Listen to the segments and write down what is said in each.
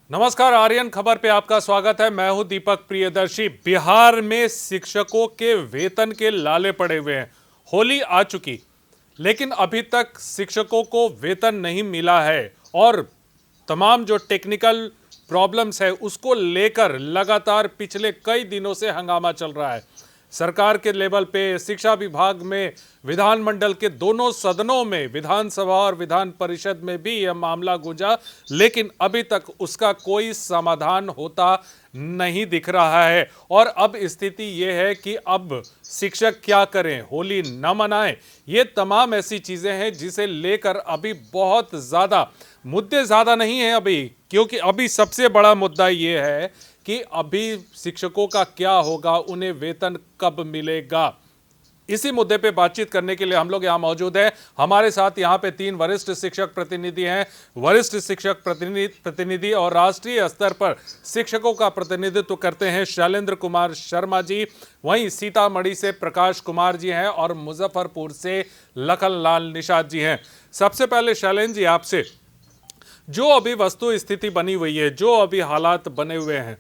नमस्कार, आर्यन खबर पे आपका स्वागत है। मैं हूं दीपक प्रियदर्शी। बिहार में शिक्षकों के वेतन के लाले पड़े हुए हैं। होली आ चुकी, लेकिन अभी तक शिक्षकों को वेतन नहीं मिला है और तमाम जो टेक्निकल प्रॉब्लम्स है उसको लेकर लगातार पिछले कई दिनों से हंगामा चल रहा है। सरकार के लेवल पे, शिक्षा विभाग में, विधानमंडल के दोनों सदनों में, विधानसभा और विधान परिषद में भी यह मामला गूंजा, लेकिन अभी तक उसका कोई समाधान होता नहीं दिख रहा है। और अब स्थिति यह है कि अब शिक्षक क्या करें, होली न मनाएं, ये तमाम ऐसी चीजें हैं जिसे लेकर अभी बहुत ज्यादा मुद्दे ज्यादा नहीं है अभी, क्योंकि अभी सबसे बड़ा मुद्दा ये है कि अभी शिक्षकों का क्या होगा, उन्हें वेतन कब मिलेगा। इसी मुद्दे पे बातचीत करने के लिए हम लोग यहाँ मौजूद हैं। हमारे साथ यहाँ पे 3 वरिष्ठ शिक्षक प्रतिनिधि हैं। वरिष्ठ शिक्षक प्रतिनिधि और राष्ट्रीय स्तर पर शिक्षकों का प्रतिनिधित्व करते हैं शैलेंद्र कुमार शर्मा जी, वहीं सीतामढ़ी से प्रकाश कुमार जी हैं और मुजफ्फरपुर से लखन लाल निषाद जी हैं। सबसे पहले शैलेंद्र जी, आपसे, जो अभी वस्तु स्थिति बनी हुई है, जो अभी हालात बने हुए हैं,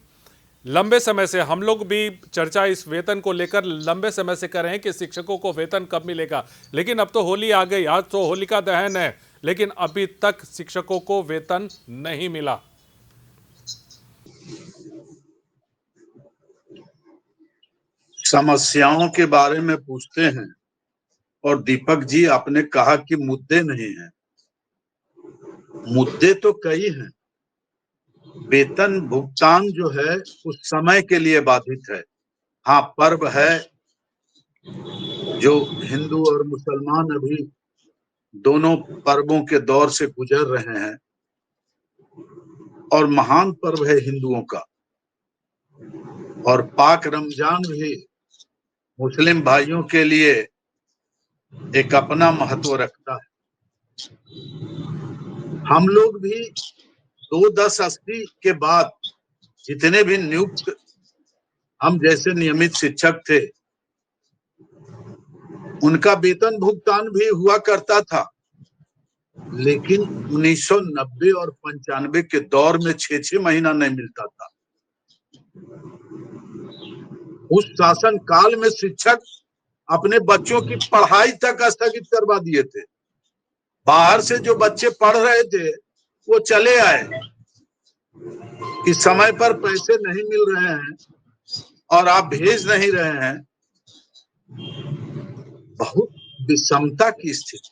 लंबे समय से हम लोग भी चर्चा इस वेतन को लेकर लंबे समय से कर रहे हैं कि शिक्षकों को वेतन कब मिलेगा, लेकिन अब तो होली आ गई, आज तो होलिका दहन है, लेकिन अभी तक शिक्षकों को वेतन नहीं मिला। समस्याओं के बारे में पूछते हैं और दीपक जी, आपने कहा कि मुद्दे नहीं हैं। मुद्दे तो कई हैं। वेतन भुगतान जो है उस समय के लिए बाधित है। हाँ, पर्व है जो हिंदू और मुसलमान अभी दोनों पर्वों के दौर से गुजर रहे हैं और महान पर्व है हिंदुओं का। और पाक रमजान भी मुस्लिम भाइयों के लिए एक अपना महत्व रखता है। हम लोग भी 2/10/80 के बाद जितने भी नियुक्त हम जैसे नियमित शिक्षक थे, उनका वेतन भुगतान भी हुआ करता था, लेकिन 1990 और 95 के दौर में 6-6 महीना नहीं मिलता था। उस शासन काल में शिक्षक अपने बच्चों की पढ़ाई तक स्थगित करवा दिए थे। बाहर से जो बच्चे पढ़ रहे थे वो चले आए कि समय पर पैसे नहीं मिल रहे हैं और आप भेज नहीं रहे हैं। बहुत विषमता की स्थिति।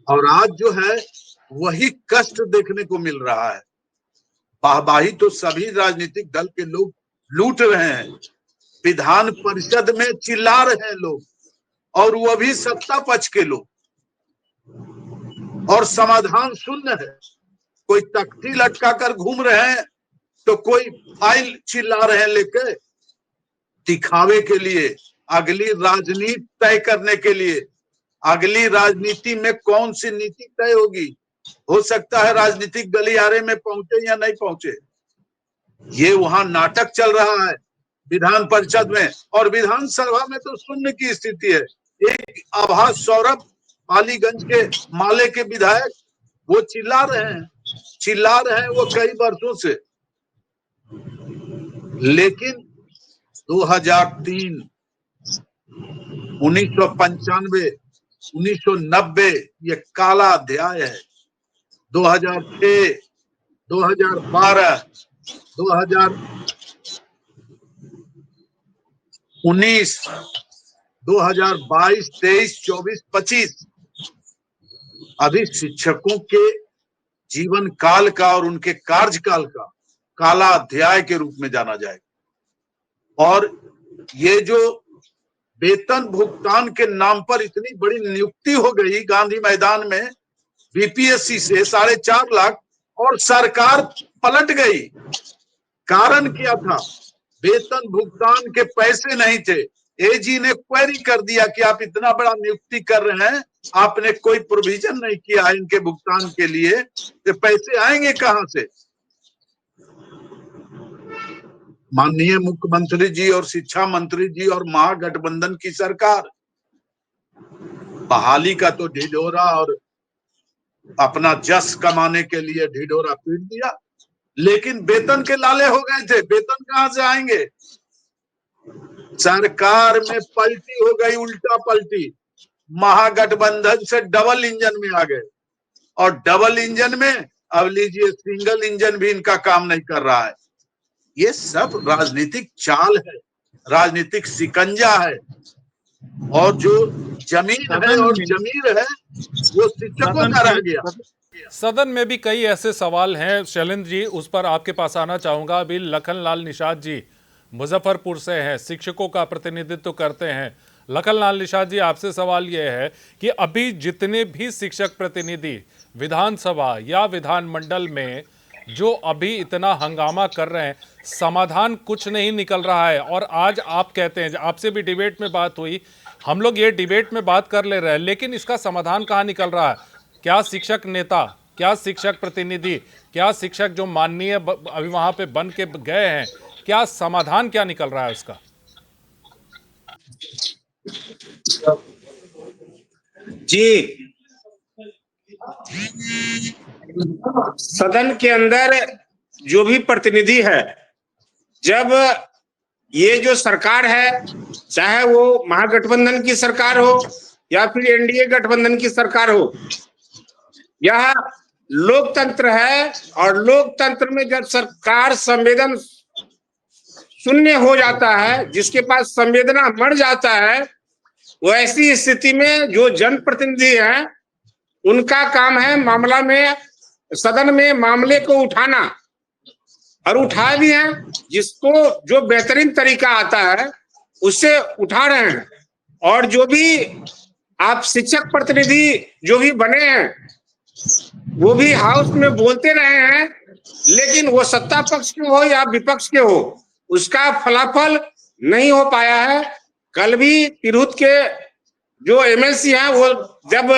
और आज जो है वही कष्ट देखने को मिल रहा है। वाहवाही तो सभी राजनीतिक दल के लोग लूट रहे हैं, विधान परिषद में चिल्ला रहे हैं लोग, और वो भी सत्ता पक्ष के लोग, और समाधान शून्य है। कोई तख्ती लटका कर घूम रहे हैं तो कोई फाइल चिल्ला रहे हैं लेके, दिखावे के लिए, अगली राजनीति तय करने के लिए। अगली राजनीति में कौन सी नीति तय होगी, हो सकता है राजनीतिक गलियारे में पहुंचे या नहीं पहुंचे। ये वहां नाटक चल रहा है विधान परिषद में, और विधानसभा में तो शून्य की स्थिति है। एक आभास सौरभ, पालीगंज के माले के विधायक, वो चिल्ला रहे हैं वो कई वर्षों से। लेकिन 2003, 1995, 1990 ये काला अध्याय है। 2006, 2012, 2019, 2022, 23, 24, 25 अभी शिक्षकों के जीवन काल का और उनके कार्यकाल का काला अध्याय के रूप में जाना जाएगा। और ये जो वेतन भुगतान के नाम पर इतनी बड़ी नियुक्ति हो गई गांधी मैदान में बीपीएससी से 4.5 लाख, और सरकार पलट गई। कारण क्या था? वेतन भुगतान के पैसे नहीं थे। एजी ने क्वेरी कर दिया कि आप इतना बड़ा नियुक्ति कर रहे हैं, आपने कोई प्रोविजन नहीं किया है इनके भुगतान के लिए, तो पैसे आएंगे कहां से? माननीय मुख्यमंत्री जी और शिक्षा मंत्री जी और महागठबंधन की सरकार बहाली का तो ढिढोरा और अपना जस कमाने के लिए ढिढोरा पीट दिया, लेकिन वेतन के लाले हो गए थे। वेतन कहां से आएंगे? सरकार में पलटी हो गई, उल्टा पलटी। महागठबंधन से डबल इंजन में आ गए, और डबल इंजन में अब लीजिए सिंगल इंजन भी इनका काम नहीं कर रहा है। ये सब राजनीतिक चाल है, राजनीतिक शिकंजा है। और जो जमीन है और जमीर है वो शिक्षकों का रह गया। सदन में भी कई ऐसे सवाल हैं शैलेंद्र जी, उस पर आपके पास आना चाहूंगा। अभी लखनलाल निषाद जी मुजफ्फरपुर से हैं, शिक्षकों का प्रतिनिधित्व करते हैं। लखनलाल निषाद जी, आपसे सवाल यह है कि अभी जितने भी शिक्षक प्रतिनिधि विधानसभा या विधानमंडल में जो अभी इतना हंगामा कर रहे हैं, समाधान कुछ नहीं निकल रहा है। और आज आप कहते हैं, आपसे भी डिबेट में बात हुई, हम लोग ये डिबेट में बात कर ले रहे हैं, लेकिन इसका समाधान कहाँ निकल रहा है? क्या शिक्षक नेता, क्या शिक्षक प्रतिनिधि, क्या शिक्षक जो माननीय अभी वहां पे बन के गए हैं, क्या समाधान क्या निकल रहा है उसका? जी, सदन के अंदर जो भी प्रतिनिधि है, जब ये जो सरकार है, चाहे वो महागठबंधन की सरकार हो या फिर एनडीए गठबंधन की सरकार हो, यह लोकतंत्र है। और लोकतंत्र में जब सरकार संवेदन शून्य हो जाता है, जिसके पास संवेदना मर जाता है, वैसी स्थिति में जो जनप्रतिनिधि हैं, उनका काम है मामला में, सदन में मामले को उठाना, और उठा भी हैं। जिसको जो बेहतरीन तरीका आता है उससे उठा रहे हैं। और जो भी आप शिक्षक प्रतिनिधि जो भी बने हैं, वो भी हाउस में बोलते रहे हैं, लेकिन वो सत्ता पक्ष के हो या विपक्ष के हो, उसका फलाफल नहीं हो पाया है। कल भी तिरहुत के जो एमएलसी हैं, वो जब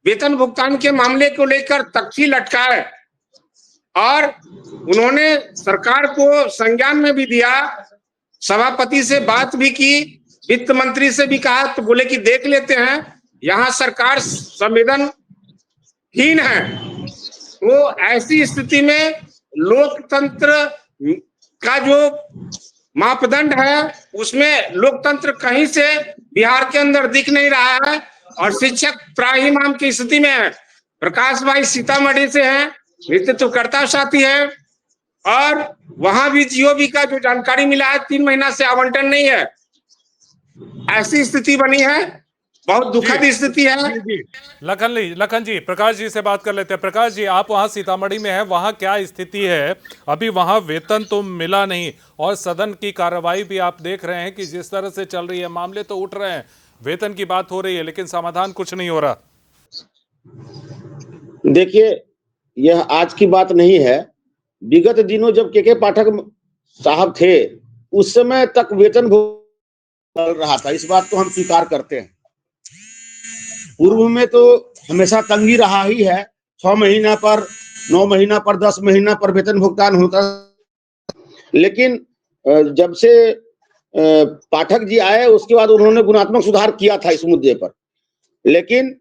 वेतन भुगतान के मामले को लेकर तख्ती लटकाए और उन्होंने सरकार को संज्ञान में भी दिया, सभापति से बात भी की, वित्त मंत्री से भी कहा, तो बोले कि देख लेते हैं, यहाँ सरकार संवेदनहीन है। तो ऐसी स्थिति में लोकतंत्र का जो मापदंड है, उसमें लोकतंत्र कहीं से बिहार के अंदर दिख नहीं रहा है। और शिक्षक त्राहिमाम की स्थिति में है। प्रकाश भाई सीतामढ़ी से हैं, नेतृत्वकर्ता साथी है, और वहां भी जीओबी का जो जानकारी मिला है, 3 महीना से आवंटन नहीं है। ऐसी स्थिति बनी है, बहुत दुखद स्थिति है। लखन जी, प्रकाश जी से बात कर लेते हैं। प्रकाश जी, आप वहां सीतामढ़ी में हैं, वहां क्या स्थिति है? अभी वहां वेतन तो मिला नहीं, और सदन की कार्रवाई भी आप देख रहे हैं कि जिस तरह से चल रही है, मामले तो उठ रहे हैं, वेतन की बात हो रही है, लेकिन समाधान कुछ नहीं हो रहा। देखिए, यह आज की बात नहीं है। विगत दिनों जब के पाठक साहब थे, उस समय तक वेतन चल रहा था, इस बात को हम स्वीकार करते हैं। पूर्व में तो हमेशा तंगी रहा ही है, 6 महीना पर, 9 महीना पर, 10 महीना पर वेतन भुगतान होता। लेकिन जब से पाठक जी आए, उसके बाद उन्होंने गुणात्मक सुधार किया था इस मुद्दे पर। लेकिन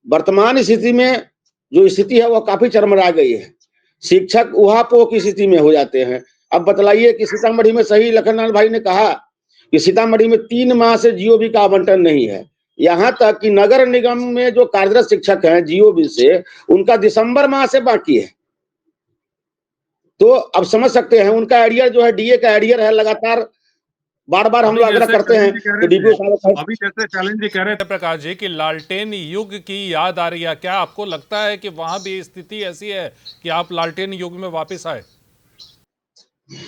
वर्तमान स्थिति में जो स्थिति है, वह काफी चरमरा गई है। शिक्षक उहापोह की स्थिति में हो जाते हैं। अब बतलाइए कि सीतामढ़ी में, सही लखनलाल भाई ने कहा कि सीतामढ़ी में 3 माह से जीओबी का आवंटन नहीं है। यहाँ तक कि नगर निगम में जो कार्यरत शिक्षक हैं जीओबी से, उनका दिसंबर माह से बाकी है। तो अब समझ सकते हैं, उनका एरियर जो है, डीए का एरियर है, लगातार बार बार हम लोग आग्रह करते हैं कि डीपीओ साहब। अभी जैसे चैलेंज जी कह रहे थे प्रकाश जी कि लालटेन युग की याद आ रही है, क्या आपको लगता है कि वहां भी स्थिति ऐसी है कि आप लालटेन युग में वापस आए?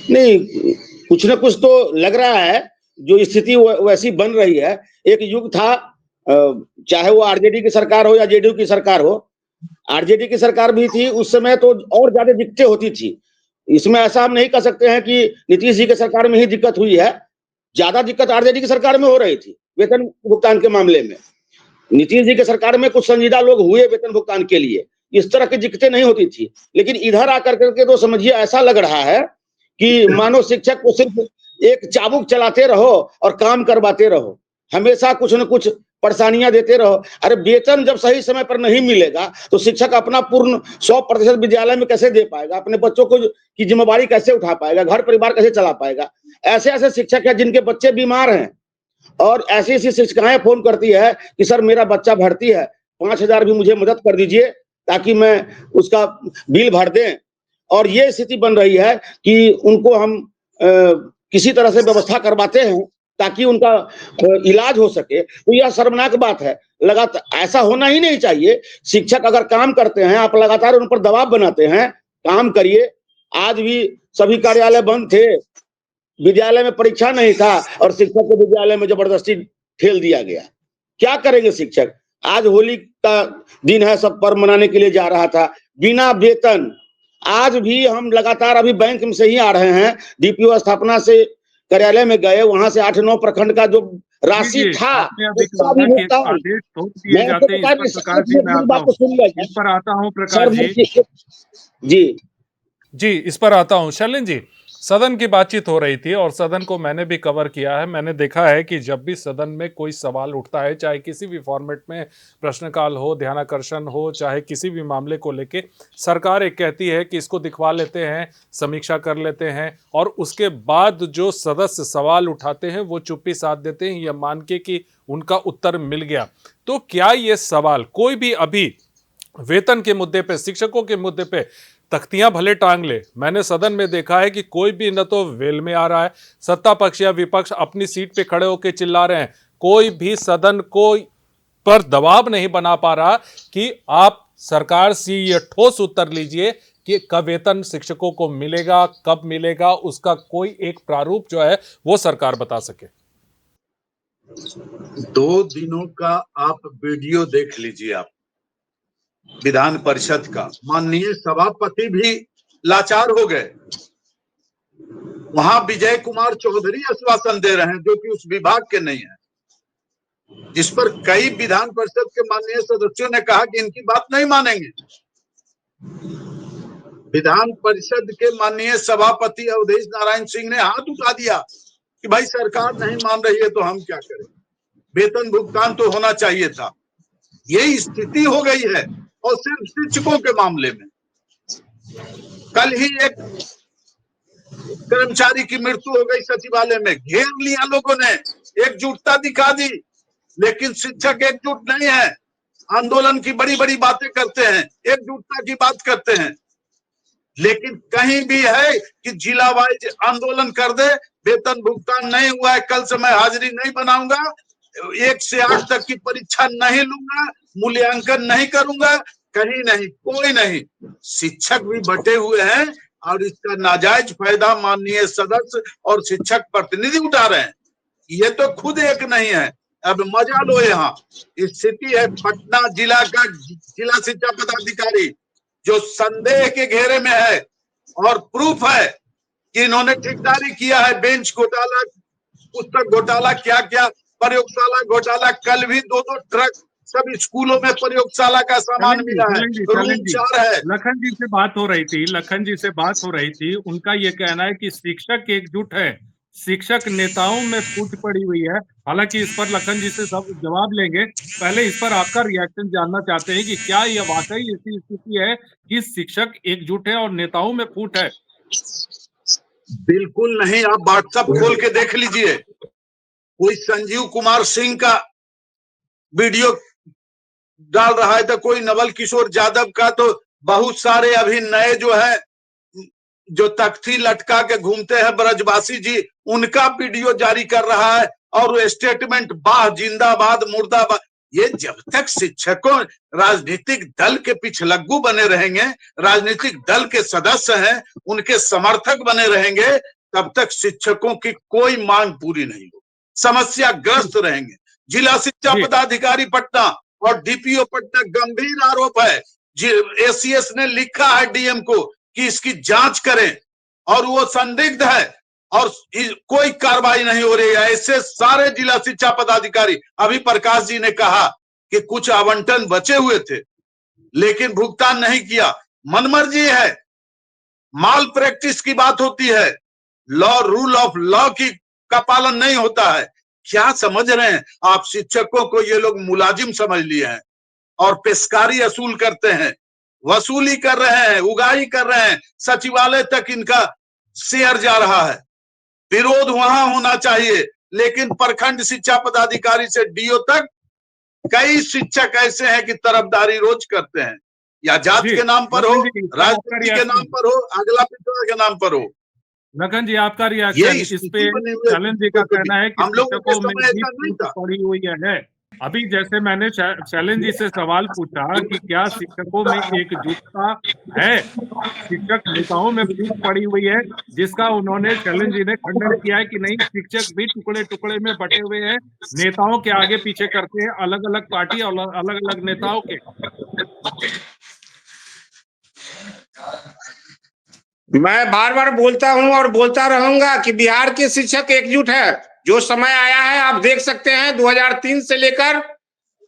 नहीं, कुछ ना कुछ तो लग रहा है, जो स्थिति वैसी बन रही है। एक युग था, चाहे वो आरजेडी की सरकार हो या जेडीयू की सरकार हो, आरजेडी की सरकार भी थी उस समय, तो और ज्यादा दिक्कतें होती थी। इसमें ऐसा हम नहीं कह सकते हैं कि नीतीश जी की सरकार में ही दिक्कत हुई है। ज्यादा दिक्कत आरजेडी की सरकार में हो रही थी वेतन भुगतान के मामले में। नीतीश जी की सरकार में कुछ संजीदा लोग हुए वेतन भुगतान के लिए, इस तरह की दिक्कतें नहीं होती थी। लेकिन इधर आकर करके तो समझिए, ऐसा लग रहा है कि मानो शिक्षक को सिर्फ एक चाबुक चलाते रहो और काम करवाते रहो। हमेशा कुछ न कुछ परेशानियां देते रहो। अरे वेतन जब सही समय पर नहीं मिलेगा तो शिक्षक अपना पूर्ण 100% विद्यालय में कैसे दे पाएगा, अपने बच्चों को की जिम्मेवारी कैसे उठा पाएगा, घर परिवार कैसे चला पाएगा। ऐसे ऐसे शिक्षक है जिनके बच्चे बीमार हैं और ऐसी ऐसी शिक्षिकाएं फोन करती है कि सर मेरा बच्चा भर्ती है, 5,000 भी मुझे मदद कर दीजिए ताकि मैं उसका बिल भर दें। और ये स्थिति बन रही है कि उनको हम किसी तरह से व्यवस्था करवाते हैं ताकि उनका इलाज हो सके। तो यह शर्मनाक बात है। लगातार ऐसा होना ही नहीं चाहिए। शिक्षक अगर काम करते हैं, आप लगातार उन पर दबाव बनाते हैं, काम करिए। आज भी सभी कार्यालय बंद थे, विद्यालय में परीक्षा नहीं था और शिक्षक को विद्यालय में जबरदस्ती ठेल दिया गया। क्या करेंगे शिक्षक? आज होली का दिन है, सब पर्व मनाने के लिए जा रहा था बिना वेतन। आज भी हम लगातार अभी बैंक में से ही आ रहे हैं, डीपीओ स्थापना से कार्यालय में गए, वहां से 8-9 प्रखंड का जो राशि जी, था आपने अभी उसका कहा भी कि एक भुगतान। आदेश थोप दिए मैं जाते हैं। इस पर प्रकाश जी मैं आता बात हूँ, तो सुन लिया इस पर आता हूँ सर। प्रकाश जी। जी जी, इस पर आता हूं। शैलेंद्र जी, सदन की बातचीत हो रही थी और सदन को मैंने भी कवर किया है। मैंने देखा है कि जब भी सदन में कोई सवाल उठता है, चाहे किसी भी फॉर्मेट में, प्रश्नकाल हो, ध्यानाकर्षण हो, चाहे किसी भी मामले को लेके, सरकार एक कहती है कि इसको दिखवा लेते हैं, समीक्षा कर लेते हैं और उसके बाद जो सदस्य सवाल उठाते हैं वो चुप्पी साध देते हैं, यह मान के कि उनका उत्तर मिल गया। तो क्या ये सवाल कोई भी अभी वेतन के मुद्दे पे, शिक्षकों के मुद्दे पे तख्तियां भले टांग ले, मैंने सदन में देखा है कि कोई भी न तो वेल में आ रहा है, सत्ता पक्ष या विपक्ष अपनी सीट पे खड़े होकर चिल्ला रहे हैं, कोई भी सदन को पर दबाव नहीं बना पा रहा कि आप सरकार से ये ठोस उत्तर लीजिए कि कब वेतन शिक्षकों को मिलेगा, कब मिलेगा, उसका कोई एक प्रारूप जो है वो सरकार बता सके। 2 दिनों का आप वीडियो देख लीजिए। आप विधान परिषद का, माननीय सभापति भी लाचार हो गए। वहां विजय कुमार चौधरी आश्वासन दे रहे हैं जो कि उस विभाग के नहीं है, जिस पर कई विधान परिषद के माननीय सदस्यों ने कहा कि इनकी बात नहीं मानेंगे। विधान परिषद के माननीय सभापति अवधेश नारायण सिंह ने हाथ उठा दिया कि भाई सरकार नहीं मान रही है तो हम क्या करें, वेतन भुगतान तो होना चाहिए था। यही स्थिति हो गई है। और सिर्फ शिक्षकों के मामले में कल ही एक कर्मचारी की मृत्यु हो गई सचिवालय में। घेर लिया लोगों ने, एकजुटता दिखा दी, लेकिन शिक्षक एकजुट नहीं है। आंदोलन की बड़ी बड़ी बातें करते हैं, एकजुटता की बात करते हैं, लेकिन कहीं भी है कि जिला वाइज आंदोलन कर दे, वेतन भुगतान नहीं हुआ है, कल से मैं हाजिरी नहीं बनाऊंगा, 1 से 8 तक की परीक्षा नहीं लूंगा, मूल्यांकन नहीं करूंगा, कहीं नहीं, कोई नहीं। शिक्षक भी बटे हुए हैं और इसका नाजायज फायदा माननीय सदस्य और शिक्षक प्रतिनिधि उठा रहे हैं। ये तो खुद एक नहीं है। अब मजा लो। यहाँ स्थिति है पटना जिला का जिला शिक्षा पदाधिकारी जो संदेह के घेरे में है और प्रूफ है कि इन्होंने ठेकेदारी किया है, बेंच घोटाला, पुस्तक घोटाला, क्या क्या प्रयोगशाला घोटाला। कल भी 2-2 ट्रक सब स्कूलों में प्रयोगशाला का सामान मिला है, रूम 4 है। लखन जी से बात हो रही थी, उनका ये कहना है कि शिक्षक एकजुट है, शिक्षक नेताओं में फूट पड़ी हुई है। हालांकि इस पर लखन जी से सब जवाब लेंगे, पहले इस पर आपका रिएक्शन जानना चाहते हैं कि क्या यह वाकई ऐसी स्थिति है कि शिक्षक एकजुट है और नेताओं में फूट है? बिल्कुल नहीं। आप व्हाट्सएप खोल के देख लीजिए, कोई संजीव कुमार सिंह का वीडियो डाल रहा है तो कोई नवल किशोर यादव का, तो बहुत सारे अभी नए जो है जो तख्ती लटका के घूमते हैं ब्रजवासी जी, उनका वीडियो जारी कर रहा है और स्टेटमेंट वाह जिंदाबाद मुर्दाबाद। ये जब तक शिक्षकों राजनीतिक दल के पिछलग्गू बने रहेंगे, राजनीतिक दल के सदस्य हैं, उनके समर्थक बने रहेंगे, तब तक शिक्षकों की कोई मांग पूरी नहीं होगी, समस्या ग्रस्त रहेंगे। जिला शिक्षा पदाधिकारी पटना और डीपीओ पटना गंभीर आरोप है। एसीएस ने लिखा है डीएम को कि इसकी जांच करें और वो संदिग्ध है और कोई कार्रवाई नहीं हो रही है। ऐसे सारे जिला शिक्षा पदाधिकारी, अभी प्रकाश जी ने कहा कि कुछ आवंटन बचे हुए थे लेकिन भुगतान नहीं किया, मनमर्जी है। माल प्रैक्टिस की बात होती है, लॉ रूल ऑफ लॉ की का पालन नहीं होता है। क्या समझ रहे हैं आप? शिक्षकों को ये लोग मुलाजिम समझ लिए हैं और पेशकारी असूल करते हैं, वसूली कर रहे हैं, उगाही कर रहे हैं, सचिवालय तक इनका शेयर जा रहा है। विरोध वहां होना चाहिए, लेकिन प्रखंड शिक्षा पदाधिकारी से डीओ तक कई शिक्षक ऐसे हैं कि तरफदारी रोज करते हैं, या जात जी, के नाम पर हो, लखन जी, इसका आपका राजनीति के रिएक्शन, नाम पर हो, अगला पिछड़ा के नाम पर हो। लखन जी आपका ये रिएक्शन इस स्थिति पे। बनी हुई है शैलेंद्र जी का शिक्षकों की। कहना है कि हम लोगों के शिक्षकों में समय भी ऐसा नहीं फूट था। पड़ी हुई है। अभी जैसे मैंने शैलेंद्र जी से सवाल पूछा कि क्या शिक्षकों में एकजुटता है, शिक्षक नेताओं में फूट पड़ी हुई है, जिसका उन्होंने शैलेंद्र जी ने खंडन किया है कि नहीं, शिक्षक भी टुकड़े टुकड़े में बटे हुए हैं, नेताओं के आगे पीछे करते हैं, अलग अलग पार्टी और अलग अलग नेताओं के। मैं बार बार बोलता हूं और बोलता रहूंगा कि बिहार के शिक्षक एकजुट है। जो समय आया है आप देख सकते हैं, 2003 से लेकर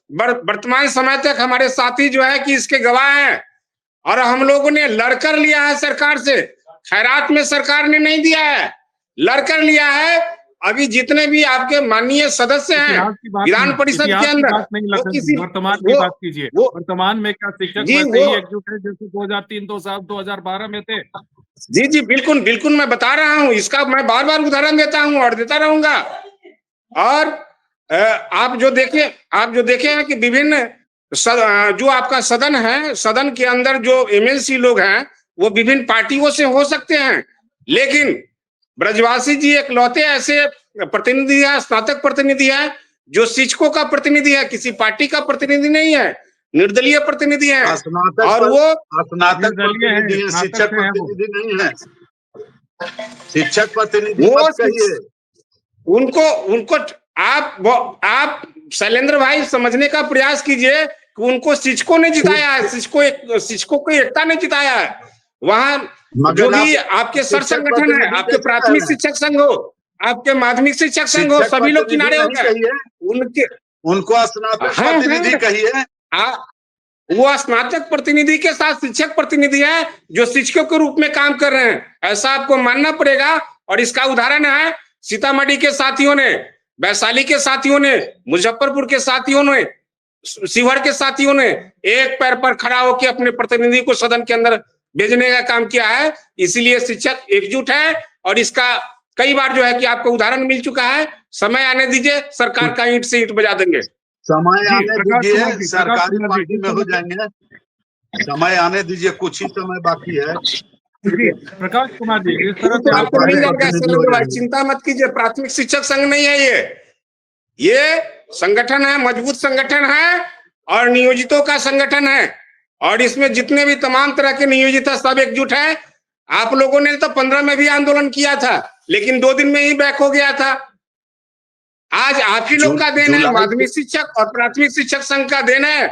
वर्तमान समय तक हमारे साथी जो है कि इसके गवाह हैं। और हम लोगों ने लड़कर लिया है सरकार से, खैरात में सरकार ने नहीं दिया है, लड़कर लिया है। अभी जितने भी आपके माननीय सदस्य हैं इतिहास की बात विधान नहीं, परिषद इतिहास के की अंदर, बात नहीं वो लखन जी, किसी वर्तमान की बात कीजिए। वो वर्तमान में क्या शिक्षक जी वैसे वो ही एकजुट है जैसे 2003 2012 में थे? जी जी बिल्कुल बिल्कुल, मैं बता रहा हूं, इसका मैं बार बार उदाहरण देता हूं और देता रहूंगा। और आप जो देखे हैं कि विभिन्न जो आपका सदन है, सदन के अंदर जो एमएलसी लोग हैं वो विभिन्न पार्टियों से हो सकते हैं, लेकिन ब्रजवासी जी एक लौते ऐसे प्रतिनिधि है, स्नातक प्रतिनिधि है जो शिक्षकों का प्रतिनिधि है, किसी पार्टी का प्रतिनिधि नहीं है, निर्दलीय प्रतिनिधि है। और वो स्नातक निर्दलीय है, प्रतिनिधि है, स्नातक शिक्षक से है वो। प्रतिनिधि नहीं है। शिक्षक प्रतिनिधि वो मत कहिए। उनको उनको आप शैलेंद्र भाई समझने का प्रयास कीजिए कि उनको शिक्षकों ने जिताया है, शिक्षकों को एकता ने जिताया है। वहां जो मगर भी आप आपके सर शिक्षक संगठन है, प्रतिनिधि आपके कैसे कह प्राथमिक रहे हैं? शिक्षक संघ हो, आपके माध्यमिक शिक्षक संघ हो, शिक्षक सभी लोग प्रतिनिधि किनारे हो नहीं गए कहिए, उनके। उनको स्नातक हाँ प्रतिनिधि कहिए। हाँ, वो स्नातक प्रतिनिधि के साथ शिक्षक प्रतिनिधि है जो शिक्षकों के रूप में काम कर रहे हैं, ऐसा आपको मानना पड़ेगा। और इसका उदाहरण है सीतामढ़ी के साथियों ने, वैशाली के साथियों ने, मुजफ्फरपुर के साथियों ने, शिवहर के साथियों ने एक पैर पर खड़ा होकर अपने प्रतिनिधि को सदन के अंदर भेजने का काम किया है। इसीलिए शिक्षक एकजुट है और इसका कई बार जो है कि आपको उदाहरण मिल चुका है। समय आने दीजिए, सरकार का ईंट से ईंट बजा देंगे। समय जी, आने प्रकाश दीजिए, कुमार जी, सरकारी पार्टी में हो जाएंगे। समय आने दीजिए, कुछ ही समय बाकी है। जी, प्रकाश कुमार जी, जिस तरह से बिल्कुल आप आपको कह मिल रहे हैं, जाएगा प्रतिनिधि हो शैलेंद्र भाई, जाएंगे। चिंता मत कीजिए। प्राथमिक शिक्षक संघ नहीं है ये संगठन है, मजबूत संगठन है और नियोजितों का संगठन है। और इसमें जितने भी तमाम तरह के नियोजित है सब एकजुट है। आप लोगों ने तो 15 में भी आंदोलन किया था, लेकिन 2 दिन में ही बैक हो गया था। आज आप ही लोग का देन है, माध्यमिक शिक्षक और प्राथमिक शिक्षक संघ का देन है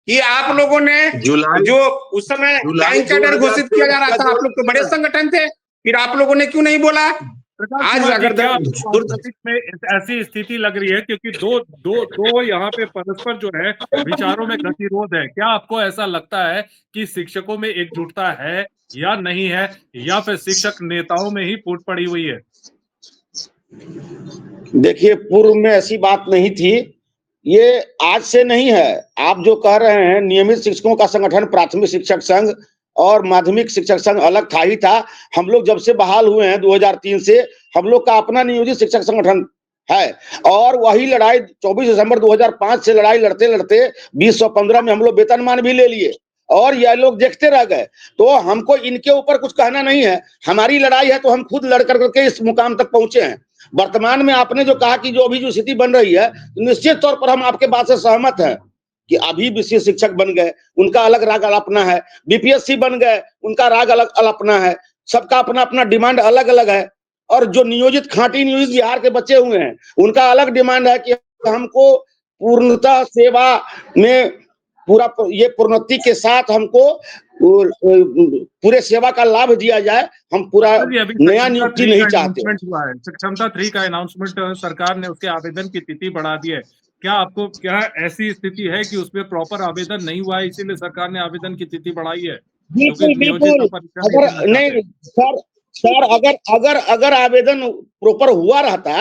कि आप लोगों ने जो उस समय लाइन कैडर घोषित किया जा रहा था, आप लोग तो बड़े संगठन थे, फिर आप लोगों ने क्यों नहीं बोला? प्रकाश आज कुमार जी, अगर क्या आपको राजनीतिक में ऐसी स्थिति लग रही है क्योंकि दो यहाँ पे परस्पर जो है विचारों में गतिरोध है, क्या आपको ऐसा लगता है कि शिक्षकों में एकजुटता है या नहीं है, या फिर शिक्षक नेताओं में ही फूट पड़ी हुई है? देखिए, पूर्व में ऐसी बात नहीं थी, ये आज से नहीं है। आप जो कह रहे हैं नियमित शिक्षकों का संगठन प्राथमिक शिक्षक संघ और माध्यमिक शिक्षक संघ अलग था ही था। हम लोग जब से बहाल हुए हैं 2003 से, हम लोग का अपना नियोजित शिक्षक संगठन है और वही लड़ाई 24 दिसंबर 2005 से लड़ाई लड़ते लड़ते 2015 में हम लोग वेतनमान भी ले लिए और यह लोग देखते रह गए। तो हमको इनके ऊपर कुछ कहना नहीं है, हमारी लड़ाई है तो हम खुद लड़ करके इस मुकाम तक पहुंचे हैं। वर्तमान में आपने जो कहा कि जो अभी जो स्थिति बन रही है, निश्चित तौर पर हम आपके बात से सहमत हैं कि अभी विशेष शिक्षक बन गए, उनका अलग राग अपना है, बीपीएससी बन गए, उनका राग अलग अपना है, सबका अपना अपना डिमांड अलग अलग है। और जो नियोजित खांटी नियोजित बिहार के बच्चे हुए हैं, उनका अलग डिमांड है कि हमको पूर्णतः सेवा में पूरा ये प्रोन्नति के साथ हमको पूरे सेवा का लाभ दिया जाए। हम पूरा नया नियुक्ति नहीं चाहते। हुआ है, सक्षमता 3 का अनाउंसमेंट सरकार ने उसके आवेदन की तिथि बढ़ा दी है। क्या ऐसी स्थिति है कि उसमें प्रॉपर आवेदन नहीं हुआ है, इसीलिए सरकार ने आवेदन की तिथि बढ़ाई है? बिल्कुल बिल्कुल, अगर नहीं सर, अगर आवेदन प्रॉपर हुआ रहता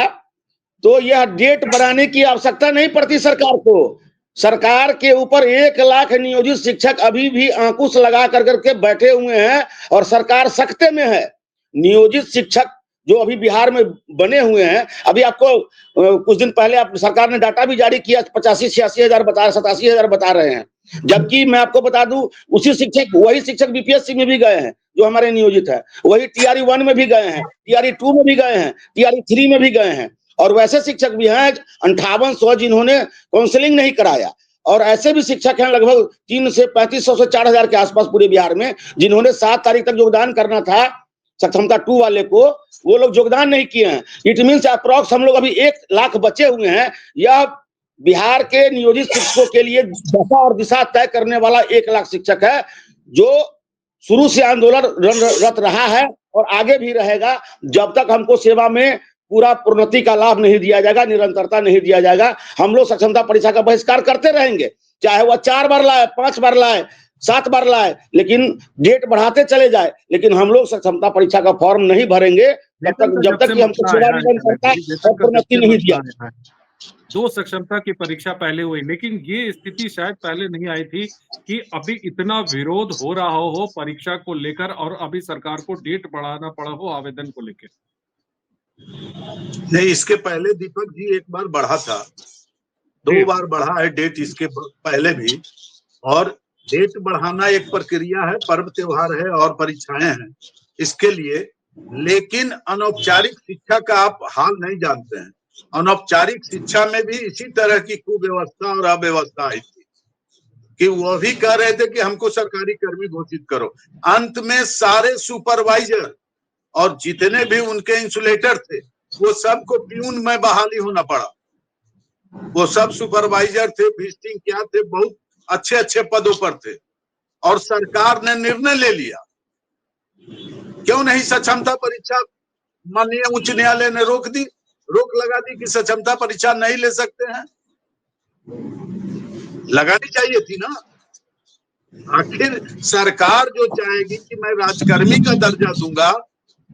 तो यह डेट बढ़ाने की आवश्यकता नहीं पड़ती सरकार को। सरकार के ऊपर 1 लाख नियोजित शिक्षक अभी भी अंकुश लगा करके बैठे हुए हैं और सरकार सकते में है। नियोजित शिक्षक जो अभी बिहार में बने हुए हैं, अभी आपको कुछ दिन पहले सरकार ने डाटा भी जारी किया, 85-86 हजार 87 हजार बता रहे हैं। जबकि मैं आपको बता दूं, वही शिक्षक बीपीएससी में भी गए हैं जो हमारे नियोजित है, वही टीआरई 1 में भी गए हैं, टीआरई 2 में भी गए हैं, टीआरई 3 में भी गए हैं। और वैसे शिक्षक भी हैं 5800 जिन्होंने काउंसलिंग नहीं कराया, और ऐसे भी शिक्षक हैं लगभग 3 से 3500 से 4000 के आसपास पूरे बिहार में, जिन्होंने 7 तारीख तक योगदान करना था सक्षमता 2 वाले को, वो लोग योगदान नहीं किए हैं। इट मीन्स अप्रॉक्स हम लोग अभी 1 लाख बचे हुए हैं। यह बिहार के नियोजित शिक्षकों के लिए दशा और दिशा तय करने वाला 1 लाख शिक्षक है, जो शुरू से आंदोलन रत रहा है और आगे भी रहेगा, जब तक हमको सेवा में पूरा प्रोन्नति का लाभ नहीं दिया जाएगा, निरंतरता नहीं दिया जाएगा। हम लोग सक्षमता परीक्षा का बहिष्कार करते रहेंगे, चाहे वह 4 बार लाए, 5 बार लाए, 7 बार लाए, लेकिन डेट बढ़ाते चले जाए, लेकिन हम लोग सक्षमता परीक्षा का फॉर्म नहीं भरेंगे जब तक कि हमको सेवा निरंतरता और प्रोन्नति नहीं दिया। 2 सक्षमता की परीक्षा पहले हुई, लेकिन ये स्थिति शायद पहले नहीं आई थी कि अभी इतना विरोध हो रहा हो परीक्षा को लेकर और अभी सरकार को डेट बढ़ाना पड़ा हो आवेदन को लेकर। नहीं, इसके पहले दीपक जी 1 बार बढ़ा था, 2 बार बढ़ा है डेट इसके पहले भी। और डेट बढ़ाना एक प्रक्रिया है, पर्व त्योहार है और परीक्षाएं हैं इसके लिए। लेकिन अनौपचारिक शिक्षा का आप हाल नहीं जानते हैं। अनौपचारिक शिक्षा में भी इसी तरह की कुव्यवस्था और अव्यवस्था आई थी कि वो भी कह रहे थे कि हमको सरकारी कर्मी घोषित करो। अंत में सारे सुपरवाइजर और जितने भी उनके इंसुलेटर थे, वो सबको प्यून में बहाली होना पड़ा। वो सब सुपरवाइजर थे, विजिटिंग क्या थे, बहुत अच्छे अच्छे पदों पर थे। और सरकार ने निर्णय ले लिया, क्यों नहीं सक्षमता परीक्षा, माननीय उच्च न्यायालय ने रोक लगा दी कि सक्षमता परीक्षा नहीं ले सकते हैं। लगानी चाहिए थी ना। आखिर सरकार जो चाहेगी कि मैं राजकर्मी का दर्जा दूंगा,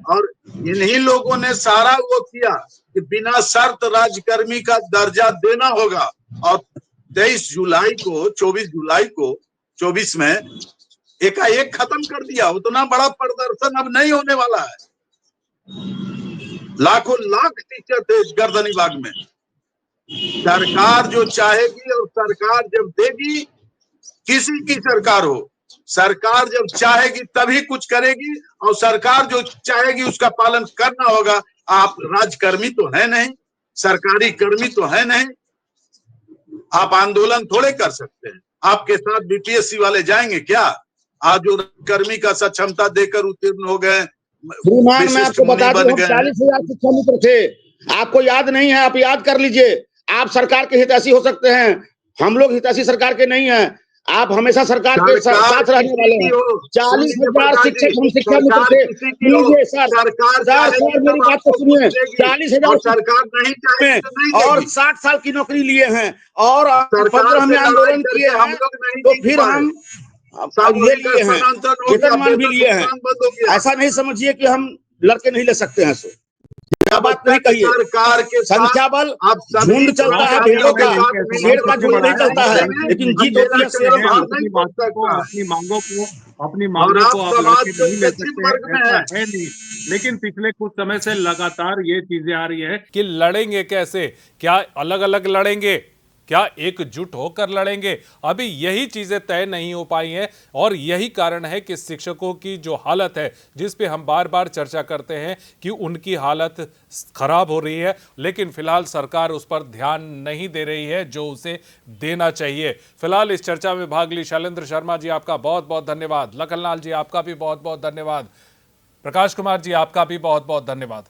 और इन्हीं लोगों ने सारा वो किया कि बिना शर्त राजकर्मी का दर्जा देना होगा। और 24 जुलाई को 24 में एकाएक खत्म कर दिया। उतना बड़ा प्रदर्शन अब नहीं होने वाला है। लाखों लाख टीचर थे गर्दनीबाग में। सरकार जो चाहेगी और सरकार जब देगी, किसी की सरकार हो, सरकार जब चाहेगी तभी कुछ करेगी, और सरकार जो चाहेगी उसका पालन करना होगा। आप राजकर्मी तो है नहीं, सरकारी कर्मी तो है नहीं, आप आंदोलन थोड़े कर सकते हैं। आपके साथ बीपीएससी वाले जाएंगे क्या? आज जो कर्मी का सक्षमता देकर उत्तीर्ण हो गए, श्रीमान मैं आपको बता दूं, हम 40,000 शिक्षा मित्र थे। आपको याद नहीं है, आप याद कर लीजिए। आप सरकार के हितैषी हो सकते हैं, हम लोग हितैषी सरकार के नहीं हैं। आप हमेशा सरकार के साथ रहने वाले हैं। 40,000 शिक्षक हम शिक्षा मित्र थे। लीजिए सर, मेरी बात को सुनिए। 40,000 सरकार नहीं चाहे और 60 साल की नौकरी लिए हैं और 15 में आंदोलन किए हैं, तो फिर हम ये लिए हैं, वेतनमान भी लिए हैं। ऐसा नहीं समझिए कि हम लड़के नहीं ले सकते हैं। क्या बात नहीं कहिए। सरकार के संख्या बल झुंड चलता है, भेड़ों का, शेर का झुंड नहीं चलता है, लेकिन जीत होती है शेर की। अपनी मांगों को आप लड़के नहीं ले सकते, ऐसा है नहीं। लेकिन पिछले कुछ समय से लगातार ये चीजें आ रही है कि लड़ेंगे कैसे, क्या अलग अलग लड़ेंगे, क्या एकजुट होकर लड़ेंगे, अभी यही चीजें तय नहीं हो पाई हैं। और यही कारण है कि शिक्षकों की जो हालत है, जिस पे हम बार बार चर्चा करते हैं कि उनकी हालत खराब हो रही है, लेकिन फिलहाल सरकार उस पर ध्यान नहीं दे रही है जो उसे देना चाहिए। फिलहाल इस चर्चा में भाग ली शैलेंद्र शर्मा जी, आपका बहुत बहुत धन्यवाद। लखनलाल जी, आपका भी बहुत बहुत धन्यवाद। प्रकाश कुमार जी, आपका भी बहुत बहुत धन्यवाद।